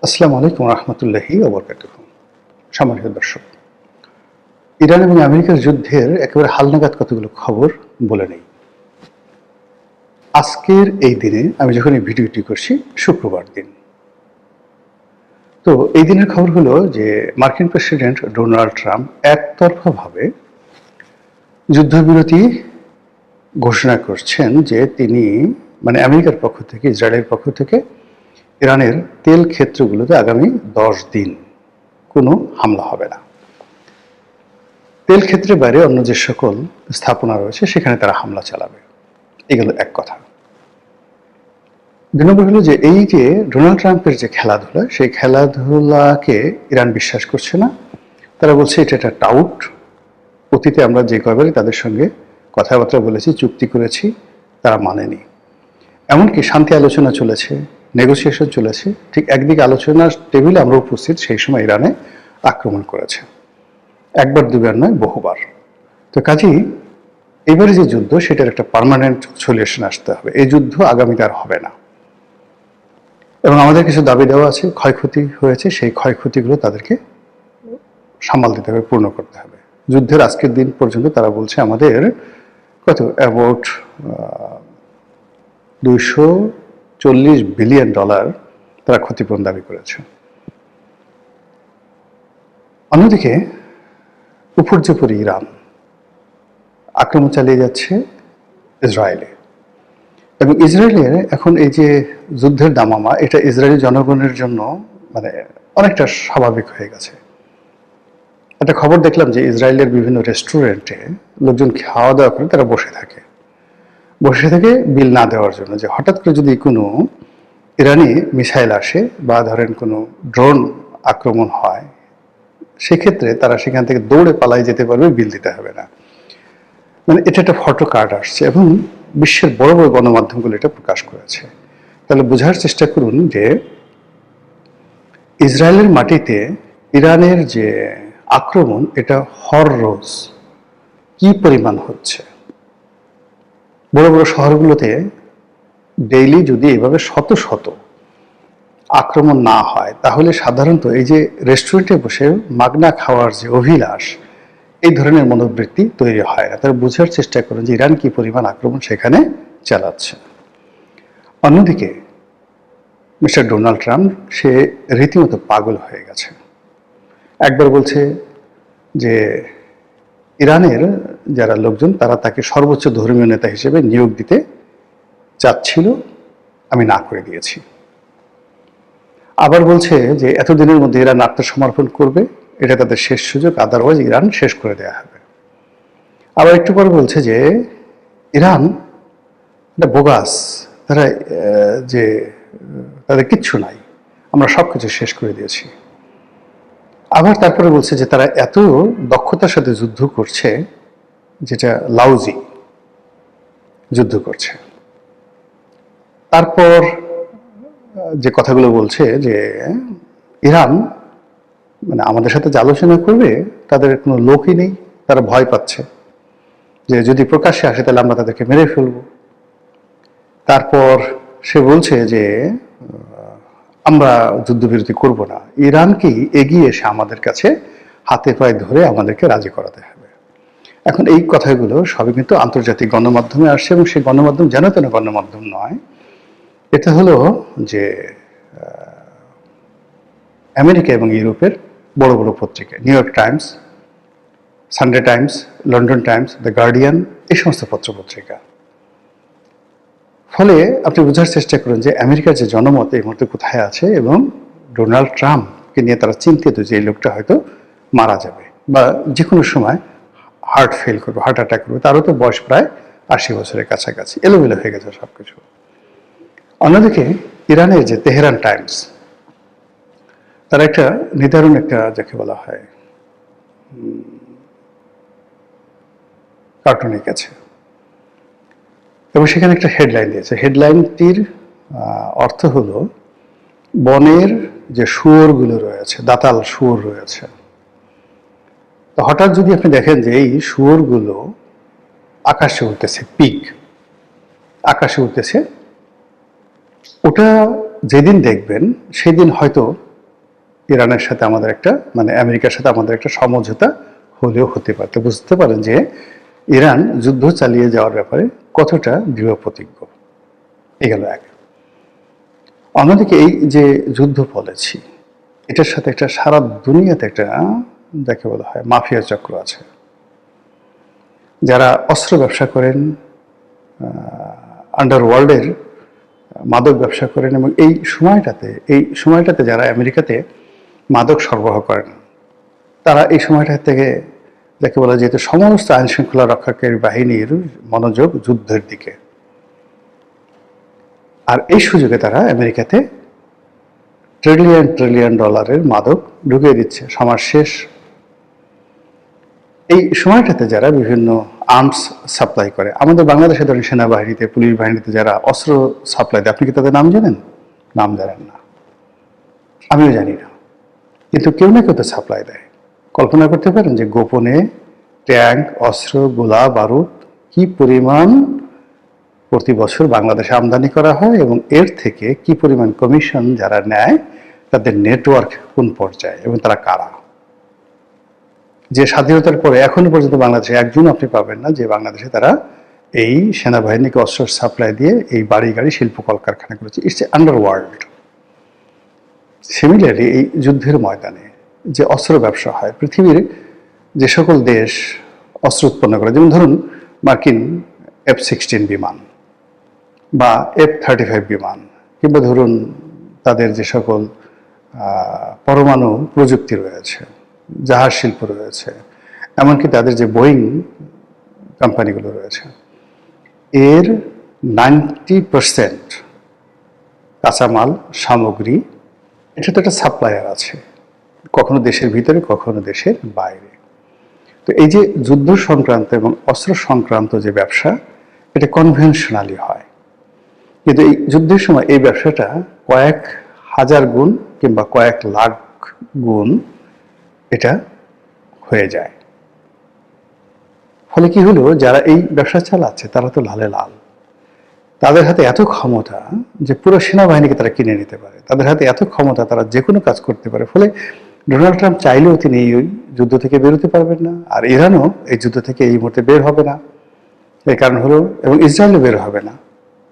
আসসালামু আলাইকুম রহমতুল্লাহি ওয়া বারাকাতুহু। সম্মানিত দর্শক, ইরান এবং আমেরিকার যুদ্ধের একেবারে হালনাগাদ কতগুলো খবর বলে নেই। আজকের এই দিনে আমি যখন এই ভিডিওটি করছি শুক্রবার দিন, তো এই দিনের খবর হলো যে মার্কিন প্রেসিডেন্ট ডোনাল্ড ট্রাম্প একতরফাভাবে যুদ্ধবিরতি ঘোষণা করছেন যে তিনি আমেরিকার পক্ষ থেকে, ইসরায়েলের পক্ষ থেকে ইরানের তেল ক্ষেত্রগুলোতে আগামী 10 দিন কোনো হামলা হবে না। তেল ক্ষেত্রের বাইরে অন্য যে সকল স্থাপনা রয়েছে সেখানে তারা হামলা চালাবে। এগুলো এক কথা। 2 নম্বর হলো যে এই যে ডোনাল্ড ট্রাম্পের যে খেলাধুলা, সেই খেলাধুলাকে ইরান বিশ্বাস করছে না। তারা বলছে এটা একটা টাউট। অতীতে আমরা যে কয়বারই তাদের সঙ্গে কথাবার্তা বলেছি, চুক্তি করেছি, তারা মানেনি। এমনকি শান্তি আলোচনা চলেছে, নেগোসিয়েশন চলেছে, ঠিক একদিকে আলোচনার টেবিলে আমরা উপস্থিত, সেই সময় ইরানে আক্রমণ করেছে। একবার দুবার নয়, বহুবার। তো কাজেই এবারে যে যুদ্ধ, সেটার একটা পার্মানেন্ট সলিউশন আসতে হবে। এই যুদ্ধ আগামীতে আর হবে না। এবং আমাদের কিছু দাবি দেওয়া আছে, ক্ষয়ক্ষতি হয়েছে, সেই ক্ষয়ক্ষতিগুলো তাদেরকে সামাল দিতে হবে, পূর্ণ করতে হবে। যুদ্ধের আজকের দিন পর্যন্ত তারা বলছে আমাদের অ্যাবাউট $240 বিলিয়ন তারা ক্ষতিপূরণ দাবি করেছে। অন্যদিকে উপর্যুপরি ইরান আক্রমণ চালিয়ে যাচ্ছে ইসরায়েলে, এবং ইসরায়েলের এখন এই যে যুদ্ধের দামামা, এটা ইসরায়েলি জনগণের জন্য অনেকটা স্বাভাবিক হয়ে গেছে। একটা খবর দেখলাম যে ইসরায়েলের বিভিন্ন রেস্টুরেন্টে লোকজন খাওয়া দাওয়া করে, তারা বসে থাকে বিল না দেওয়ার জন্য, যে হঠাৎ করে যদি কোনো ইরানি মিসাইল আসে বা ধরেন কোনো ড্রোন আক্রমণ হয়, সেক্ষেত্রে তারা সেখান থেকে দৌড়ে পালাই যেতে পারবে, বিল দিতে হবে না। এটা একটা ফটো কার্ড আসছে, এবং বিশ্বের বড় বড় গণমাধ্যমগুলো এটা প্রকাশ করেছে। তাহলে বোঝার চেষ্টা করুন যে ইসরায়েলের মাটিতে ইরানের যে আক্রমণ, এটা হররোজ কি পরিমাণ হচ্ছে। বড় বড় শহরগুলোতে ডেইলি যদি এভাবে শত শত আক্রমণ না হয়, তাহলে সাধারণত এই যে রেস্টুরেন্টে বসে মাগনা খাওয়ার যে অভিলাষ, এই ধরনের মনোবৃত্তি তৈরি হয় না। তারা বোঝার চেষ্টা করেন যে ইরান কি পরিমাণ আক্রমণ সেখানে চালাচ্ছে। অন্যদিকে মিস্টার ডোনাল্ড ট্রাম্প, সে রীতিমতো পাগল হয়ে গেছে। একবার বলছে যে ইরানের যারা লোকজন, তারা তাকে সর্বোচ্চ ধর্মীয় নেতা হিসেবে নিয়োগ দিতে চাচ্ছিল, আমি না করে দিয়েছি। আবার বলছে যে এতদিনের মধ্যে ইরান আত্মসমর্পণ করবে, এটা তাদের শেষ সুযোগ, আদারওয়াইজ ইরান শেষ করে দেওয়া হবে। আবার একটু পরে বলছে যে ইরান এটা বোগাস, তারা যে তাদের কিচ্ছু নাই, আমরা সব কিছু শেষ করে দিয়েছি। আবার তারপরে বলছে যে তারা এত দক্ষতার সাথে যুদ্ধ করছে, যেটা লাউজি যুদ্ধ করছে। তারপর যে কথাগুলো বলছে যে ইরান আমাদের সাথে যে আলোচনা করবে, তাদের কোনো লোকই নেই, তারা ভয় পাচ্ছে যে যদি প্রকাশ্যে আসে তাহলে আমরা তাদেরকে মেরে ফেলব। তারপর সে বলছে যে আমরা যুদ্ধবিরতি করব না, ইরানকেই এগিয়ে এসে আমাদের কাছে হাতে পায়ে ধরে আমাদেরকে রাজি করাতে হবে। এখন এই কথাগুলো সবই কিন্তু আন্তর্জাতিক গণমাধ্যমে আসছে, এবং সেই গণমাধ্যম যেন তেন গণমাধ্যম নয়। এটা হলো যে আমেরিকা এবং ইউরোপের বড় বড় পত্রিকা, new York Times, Sunday Times, London Times, the guardian, এই সমস্ত পত্রপত্রিকা। ফলে আপনি বোঝার চেষ্টা করুন যে আমেরিকার যে জনমত এই মুহূর্তে কোথায় আছে, এবং ডোনাল্ড ট্রাম্পকে নিয়ে তারা চিন্তিত যে এই লোকটা হয়তো মারা যাবে, বা যে কোনো সময় হার্ট ফেল করবে, হার্ট অ্যাটাক করবে। তারও তো বয়স প্রায় 80 বছরের কাছাকাছি, এলোমেলো হয়ে গেছে সবকিছু। অন্যদিকে ইরানের যে তেহরান টাইমস, তারা একটা নির্ধারণ, একটা যাকে বলা হয় কার্টুন এঁকেছে, এবং সেখানে একটা হেডলাইন দিয়েছে। হেডলাইনটির অর্থ হলো বনের যে শুয়োরগুলো রয়েছে, দাতাল শুয়োর রয়েছে, তো হঠাৎ যদি আপনি দেখেন যে এই শুয়োরগুলো আকাশে উঠতেছে, পিক আকাশে উঠতেছে, ওটা যেদিন দেখবেন সেদিন হয়তো ইরানের সাথে আমাদের একটা মানে আমেরিকার সাথে আমাদের একটা সমঝোতা হলেও হতে পারে। তো বুঝতে পারেন যে ইরান যুদ্ধ চালিয়ে যাওয়ার ব্যাপারে কতটা দৃঢ় প্রতিজ্ঞ। এগুলো এক। অন্যদিকে এই যে যুদ্ধ বলেছি, এটার সাথে একটা সারা দুনিয়াতে একটা যাকে বলা হয় মাফিয়া চক্র আছে, যারা অস্ত্র ব্যবসা করেন, আন্ডারওয়ার্ল্ডের মাদক ব্যবসা করেন, এবং এই সময়টাতে যারা আমেরিকাতে মাদক সরবরাহ করেন, তারা এই সময়টা থেকে যাকে বলা যেহেতু সমস্ত আইন শৃঙ্খলা রক্ষাকারী বাহিনীর মনোযোগ যুদ্ধের দিকে, আর এই সুযোগে তারা আমেরিকাতে ট্রিলিয়ন ট্রিলিয়ন ডলারের মাদক ঢুকিয়ে দিচ্ছে। সমাজ শেষ। এই সময়টাতে যারা বিভিন্ন আর্মস সাপ্লাই করে, আমাদের বাংলাদেশে ধরেন সেনাবাহিনীতে, পুলিশ বাহিনীতে যারা অস্ত্র সাপ্লাই দেয়, আপনি কি তাদের নাম জানেন? নাম জানেন না, আমিও জানি না, কিন্তু কেউ না কেউ তো সাপ্লাই দেয়। কল্পনা করতে পারেন যে গোপনে ট্যাঙ্ক, অস্ত্র, গোলা বারুদ কি পরিমাণ প্রতি বছর বাংলাদেশে আমদানি করা হয়, এবং এর থেকে কি পরিমাণ কমিশন যারা নেয়, তাদের নেটওয়ার্ক কোন পর্যায়ে, এবং তারা কারা। যে স্বাধীনতার পরে এখনো পর্যন্ত বাংলাদেশে একজন আপনি পাবেন না যে বাংলাদেশে তারা এই সেনাবাহিনীকে অস্ত্র সাপ্লাই দিয়ে এই বাড়ি গাড়ি শিল্প কলকারখানা করেছে। It's a underworld. সিমিলারলি এই যুদ্ধের ময়দানে যে অস্ত্র ব্যবসা হয়, পৃথিবীর যে সকল দেশ অস্ত্র উৎপন্ন করে, যেমন ধরুন মার্কিন F-16 বিমান বা F-35 বিমান, কিংবা ধরুন তাদের যে সকল পরমাণু প্রযুক্তি রয়েছে, জাহাজ শিল্প রয়েছে, এমনকি তাদের যে বোয়িং কোম্পানিগুলো রয়েছে, এর 90% কাঁচামাল সামগ্রী এটা তো একটা সাপ্লায়ার আছে, কখনো দেশের ভিতরে কখনো দেশের বাইরে। তো এই যে যুদ্ধ সংক্রান্ত এবং অস্ত্র সংক্রান্ত যে ব্যবসা, এটা কনভেনশনালি হয়, কিন্তু এই যুদ্ধের সময় এই ব্যবসাটা কয়েক হাজার গুণ কিংবা কয়েক লাখ গুণ এটা হয়ে যায়। ফলে কি হলো, যারা এই ব্যবসা চালাচ্ছে তারা তো লালে লাল। তাদের হাতে এত ক্ষমতা যে পুরো সেনাবাহিনীকে তারা কিনে নিতে পারে, তাদের হাতে এত ক্ষমতা, তারা যে কোনো কাজ করতে পারে। ফলে ডোনাল্ড ট্রাম্প চাইলেও তিনি এই যুদ্ধ থেকে বেরোতে পারবেন না, আর ইরানও এই যুদ্ধ থেকে এই মুহূর্তে বের হবে না। এর কারণ হলো, এবং ইসরায়েলও বের হবে না।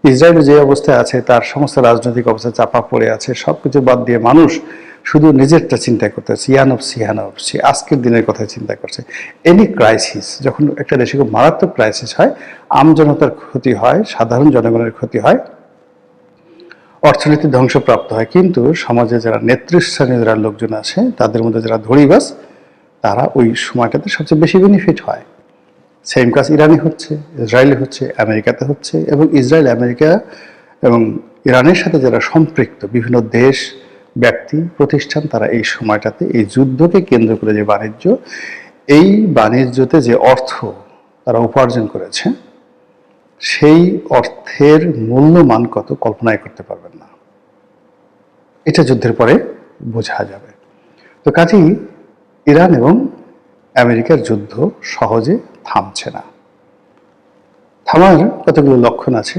ইসরায়েল যে অবস্থায় আছে, তার সমস্ত রাজনৈতিক অবস্থা চাপা পড়ে আছে, সবকিছু বাদ দিয়ে মানুষ শুধু নিজেরটা চিন্তা করতেছে, সে আজকের দিনের কথা চিন্তা করছে। এনি ক্রাইসিস, যখন একটা দেশে খুব মারাত্মক ক্রাইসিস হয়, আমজনতার ক্ষতি হয়, সাধারণ জনগণের ক্ষতি হয়, অর্থনীতি ধ্বংসপ্রাপ্ত হয়, কিন্তু সমাজে যারা নেতৃস্থানীয় যারা লোকজন আছে, তাদের মধ্যে যারা ধড়িবাজ, তারা ওই সময়টাতে সবচেয়ে বেশি বেনিফিট হয়। সেম কাজ ইরানে হচ্ছে, ইসরায়েলে হচ্ছে, আমেরিকাতে হচ্ছে, এবং ইসরায়েল, আমেরিকা এবং ইরানের সাথে যারা সম্পৃক্ত বিভিন্ন দেশ, ব্যক্তি, প্রতিষ্ঠান, তারা এই সময়টাতে এই যুদ্ধকে কেন্দ্র করে যে বাণিজ্য, এই বাণিজ্যতে যে অর্থ তারা উপার্জন করেছে, সেই অর্থের মূল্যমান কত কল্পনাই করতে পারবেন না। এটা যুদ্ধের পরে বোঝা যাবে। তো কাজেই ইরান এবং আমেরিকার যুদ্ধ সহজে থামছে না। থামার কতগুলো লক্ষণ আছে।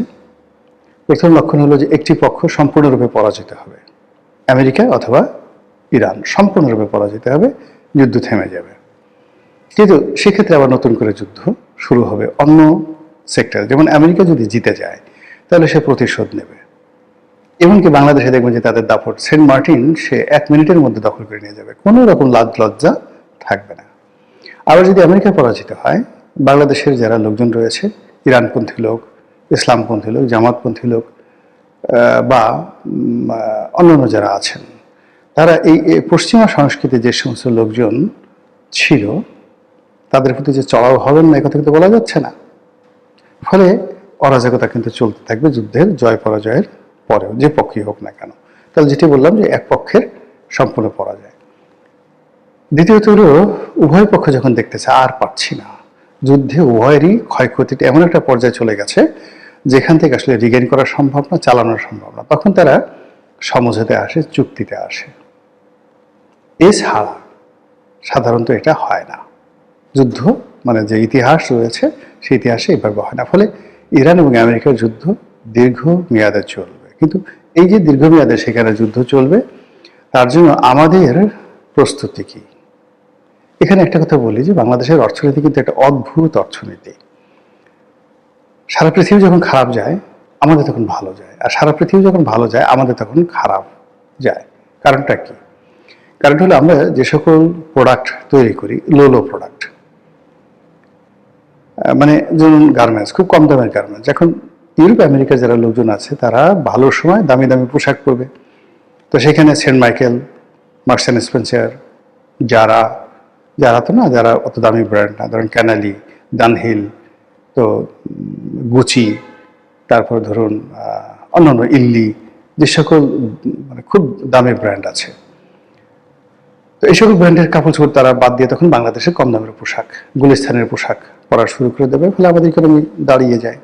প্রথম লক্ষণ হলো যে একটি পক্ষ সম্পূর্ণরূপে পরাজিত হবে, আমেরিকা অথবা ইরান সম্পূর্ণরূপে পরাজিত হবে, যুদ্ধ থেমে যাবে। কিন্তু সেক্ষেত্রে আবার নতুন করে যুদ্ধ শুরু হবে অন্য সেক্টরে। যেমন আমেরিকা যদি জিতে যায়, তাহলে সে প্রতিশোধ নেবে। এমনকি বাংলাদেশে দেখবেন যে তাদের দাপট, সেন্ট মার্টিন সে 1 মিনিটের মধ্যে দখল করে নিয়ে যাবে, কোনো রকম লাজ লজ্জা থাকবে না। আবার যদি আমেরিকা পরাজিত হয়, বাংলাদেশের যারা লোকজন রয়েছে, ইরানপন্থী লোক, ইসলামপন্থী লোক, জামাতপন্থী লোক বা অন্যান্য যারা আছেন, তারা এই পশ্চিমা সংস্কৃতির যে সমস্ত লোকজন ছিল, তাদের প্রতি যে চড়াও হবেন না, কথা কিন্তু বলা যাচ্ছে না। ফলে অরাজকতা কিন্তু চলতে থাকবে যুদ্ধের জয় পরাজয়ের পরেও, যে পক্ষই হোক না কেন। তাহলে যেটি বললাম যে এক পক্ষের সম্পূর্ণ পরাজয়। দ্বিতীয়ত হলো, উভয় পক্ষ যখন দেখতেছে আর পারছি না, যুদ্ধে উভয়েরই ক্ষয়ক্ষতিটা এমন একটা পর্যায়ে চলে গেছে যেখান থেকে আসলে রিগেইন করা সম্ভব না, চালানো সম্ভব না, তখন তারা সমঝোতায় আসে, চুক্তিতে আসে। এছাড়া সাধারণত এটা হয় না। যুদ্ধ মানে যে ইতিহাস রয়েছে, সেই ইতিহাসে এভাবে হয় না। ফলে ইরান এবং আমেরিকার যুদ্ধ দীর্ঘ মেয়াদে চলবে। কিন্তু এই যে দীর্ঘমেয়াদে সেখানে যুদ্ধ চলবে, তার জন্য আমাদের প্রস্তুতি কি? এখানে একটা কথা বলি যে বাংলাদেশের অর্থনীতি কিন্তু একটা অদ্ভুত অর্থনীতি। সারা পৃথিবী যখন খারাপ যায় আমাদের তখন ভালো যায়, আর সারা পৃথিবী যখন ভালো যায় আমাদের তখন খারাপ যায়। কারণটা কি? কারণ হলো আমরা যে সকল প্রোডাক্ট তৈরি করি, লো প্রোডাক্ট, মানে ধরুন গার্মেন্টস, খুব কম দামের গার্মেন্টস। এখন ইউরোপ আমেরিকার যারা লোকজন আছে তারা ভালো সময় দামি দামি পোশাক পরবে, তো সেখানে saint Michael, Marks and Spencer, যারা যারা তো না, যারা অত দামি ব্র্যান্ড না, ধরুন ক্যানালি, ডানহিল, তো গুচি, তারপর ধরুন অন্যান্য ইল্লি, যে সকল মানে খুব দামি ব্র্যান্ড আছে, তো এই সকল ব্র্যান্ডের কাপড় চোপড় তারা বাদ দিয়ে তখন বাংলাদেশের কম দামের পোশাক, গুলিস্তানের পোশাক পরা শুরু করে দেবে, ফলে আমাদের ইকোনমি দাঁড়িয়ে যায়।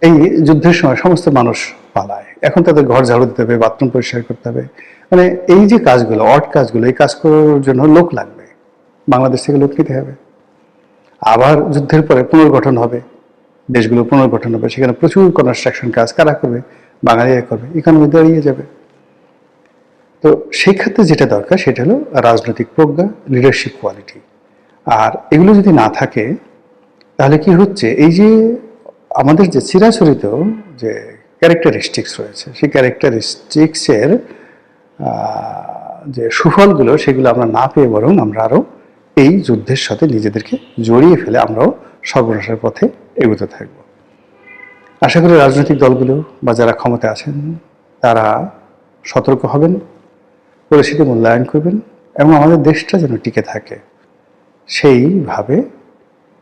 এই যুদ্ধের সময় সমস্ত মানুষ পালায়, এখন তাদের ঘর ঝাড়ু দিতে হবে, বাথরুম পরিষ্কার করতে হবে, মানে এই যে কাজগুলো, অড কাজগুলো, এই কাজ করার জন্য লোক লাগবে, বাংলাদেশ থেকে লোক নিতে হবে। আবার যুদ্ধের পরে পুনর্গঠন হবে, দেশগুলো পুনর্গঠন হবে, সেখানে প্রচুর কনস্ট্রাকশন কাজ কারা করবে? বাঙালিরা করবে, ইকোনমি দাঁড়িয়ে যাবে। তো সেই ক্ষেত্রে যেটা দরকার সেটা হলো রাজনৈতিক প্রজ্ঞা, লিডারশিপ কোয়ালিটি। আর এগুলো যদি না থাকে তাহলে কি হচ্ছে, এই যে আমাদের যে চিরাচরিত যে ক্যারেক্টারিস্টিক্স রয়েছে, সেই ক্যারেক্টারিস্টিক্সের যে সুফলগুলো সেগুলো আমরা না পেয়ে বরং আমরা আরও এই যুদ্ধের সাথে নিজেদেরকে জড়িয়ে ফেলে আমরাও সর্বনাশের পথে এগোতে থাকব। আশা করি রাজনৈতিক দলগুলো বা যারা ক্ষমতায় আছেন তারা সতর্ক হবেন, পরিস্থিতি মূল্যায়ন করবেন এবং আমাদের দেশটা যেন টিকে থাকে সেইভাবে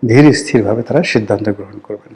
ধীর স্থিরভাবে তারা সিদ্ধান্ত গ্রহণ করবেন।